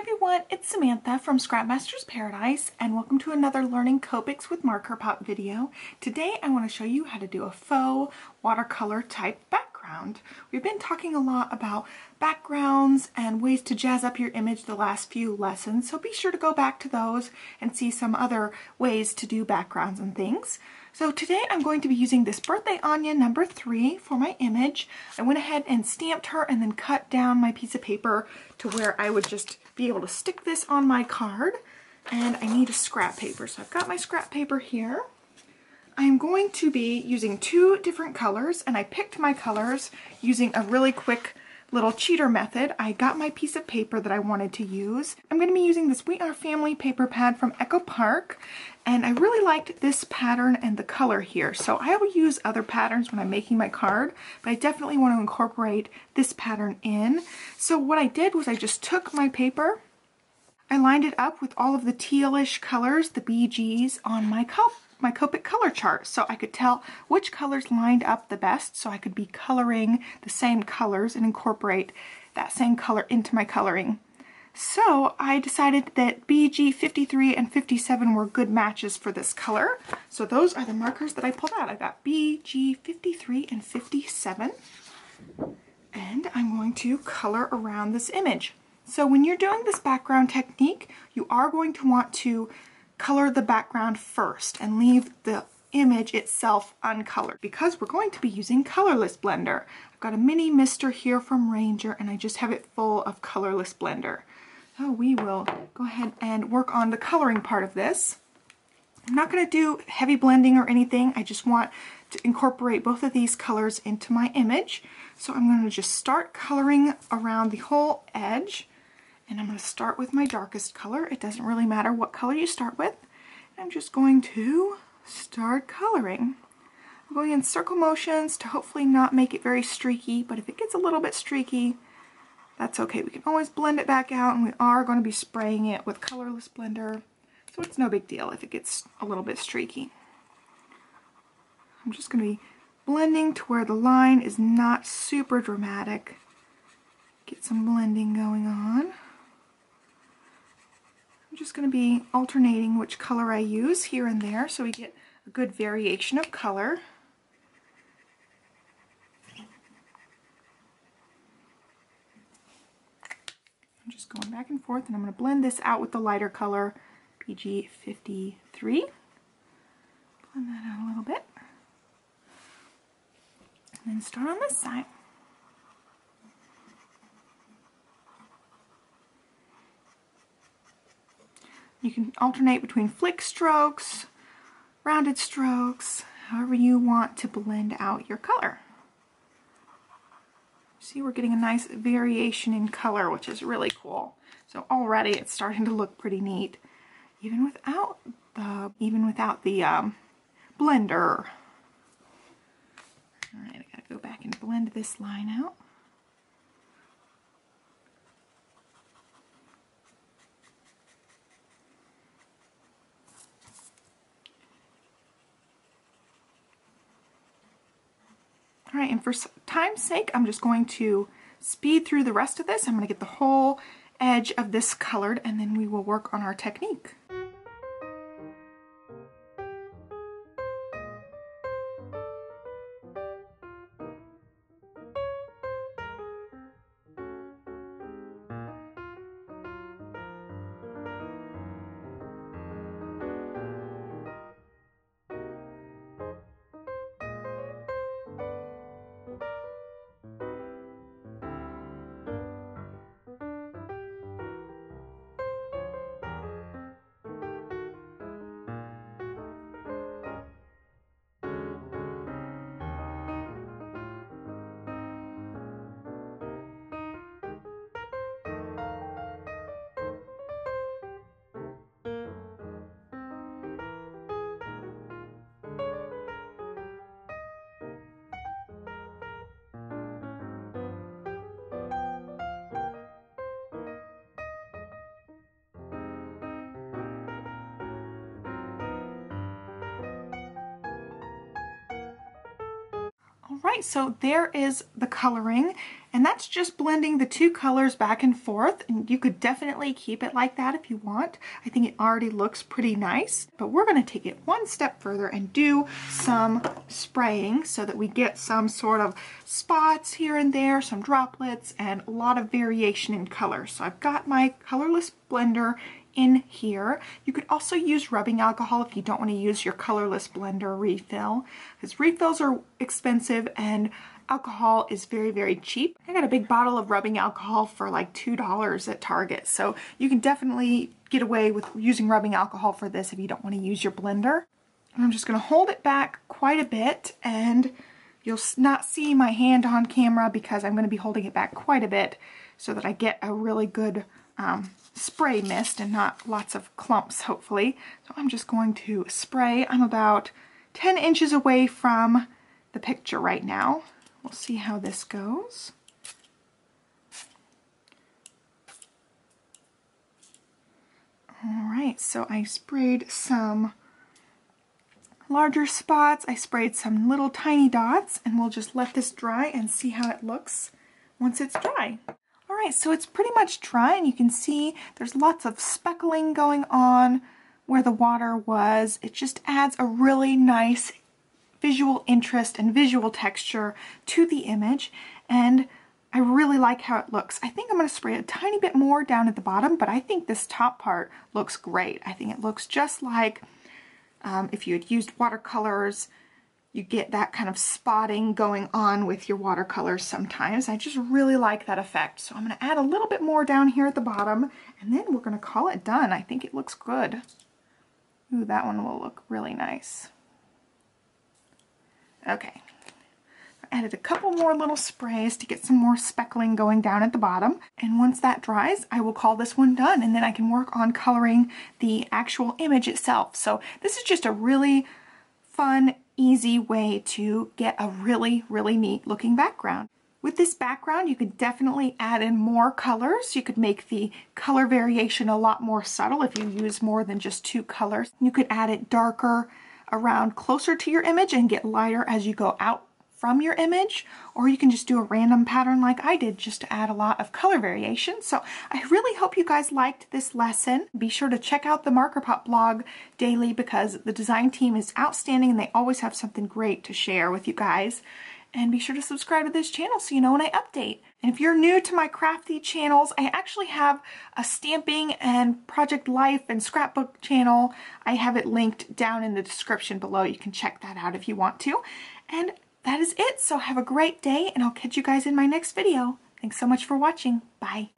everyone, it's Samantha from Scrapmaster's Paradise and welcome to another Learning Copics with MarkerPOP video. Today I want to show you how to do a faux watercolor type background. We've been talking a lot about backgrounds and ways to jazz up your image the last few lessons, so be sure to go back to those and see some other ways to do backgrounds and things. So today I'm going to be using this Birthday Anya number 3 for my image. I went ahead and stamped her and then cut down my piece of paper to where I would just be able to stick this on my card. And I need a scrap paper. So I've got my scrap paper here. I'm going to be using 2 different colors, and I picked my colors using a really quick little cheater method. I got my piece of paper that I wanted to use. I'm going to be using this We Are Family paper pad from Echo Park, and I really liked this pattern and the color here. So I will use other patterns when I'm making my card, but I definitely want to incorporate this pattern in. So what I did was I just took my paper, I lined it up with all of the tealish colors, the BGs, on my Copic color chart, so I could tell which colors lined up the best, so I could be coloring the same colors and incorporate that same color into my coloring. So I decided that BG 53 and 57 were good matches for this color. So those are the markers that I pulled out. I got BG 53 and 57, and I'm going to color around this image. So when you're doing this background technique, you are going to want to color the background first and leave the image itself uncolored because we're going to be using colorless blender. I've got a mini mister here from Ranger and I just have it full of colorless blender. So we will go ahead and work on the coloring part of this. I'm not going to do heavy blending or anything. I just want to incorporate both of these colors into my image. So I'm going to just start coloring around the whole edge. And I'm going to start with my darkest color. It doesn't really matter what color you start with. I'm just going to start coloring. I'm going in circle motions to hopefully not make it very streaky, but if it gets a little bit streaky, that's okay. We can always blend it back out, and we are going to be spraying it with colorless blender, so it's no big deal if it gets a little bit streaky. I'm just going to be blending to where the line is not super dramatic. Get some blending going on. I'm just going to be alternating which color I use here and there so we get a good variation of color. I'm just going back and forth, and I'm going to blend this out with the lighter color, BG 53. Blend that out a little bit. And then start on this side. You can alternate between flick strokes, rounded strokes, however you want to blend out your color. See, we're getting a nice variation in color, which is really cool. So already it's starting to look pretty neat, even without the blender. All right, I gotta go back and blend this line out. All right, and for time's sake, I'm just going to speed through the rest of this. I'm going to get the whole edge of this colored, and then we will work on our technique. Alright, so there is the coloring, And that's just blending the two colors back and forth, and you could definitely keep it like that if you want. I think it already looks pretty nice, but we're going to take it one step further and do some spraying so that we get some sort of spots here and there, some droplets, and a lot of variation in color. So I've got my colorless blender in here. You could also use rubbing alcohol if you don't want to use your colorless blender refill, because refills are expensive and alcohol is very, very cheap. I got a big bottle of rubbing alcohol for like $2 at Target, so you can definitely get away with using rubbing alcohol for this if you don't want to use your blender. And I'm just going to hold it back quite a bit, and you'll not see my hand on camera because I'm going to be holding it back quite a bit so that I get a really good spray mist and not lots of clumps, hopefully. So I'm just going to spray. I'm about 10 inches away from the picture right now. We'll see how this goes. All right, so I sprayed some larger spots. I sprayed some little tiny dots, and we'll just let this dry and see how it looks once it's dry. All right, so it's pretty much dry, and you can see there's lots of speckling going on where the water was. It just adds a really nice visual interest and visual texture to the image, and I really like how it looks. I think I'm going to spray a tiny bit more down at the bottom, but I think this top part looks great. I think it looks just like if you had used watercolors. You get that kind of spotting going on with your watercolors sometimes. I just really like that effect. So I'm going to add a little bit more down here at the bottom, and then we're going to call it done. I think it looks good. Ooh, that one will look really nice. Okay. I added a couple more little sprays to get some more speckling going down at the bottom. And once that dries, I will call this one done, and then I can work on coloring the actual image itself. So this is just a really fun, easy way to get a really, really neat looking background. With this background, you could definitely add in more colors. You could make the color variation a lot more subtle if you use more than just two colors. You could add it darker around closer to your image and get lighter as you go out from your image, or you can just do a random pattern like I did just to add a lot of color variation. So I really hope you guys liked this lesson. Be sure to check out the MarkerPOP blog daily because the design team is outstanding and they always have something great to share with you guys. And be sure to subscribe to this channel so you know when I update. And if you're new to my crafty channels, I actually have a stamping and Project Life and scrapbook channel. I have it linked down in the description below. You can check that out if you want to. And that is it. So have a great day, and I'll catch you guys in my next video. Thanks so much for watching. Bye.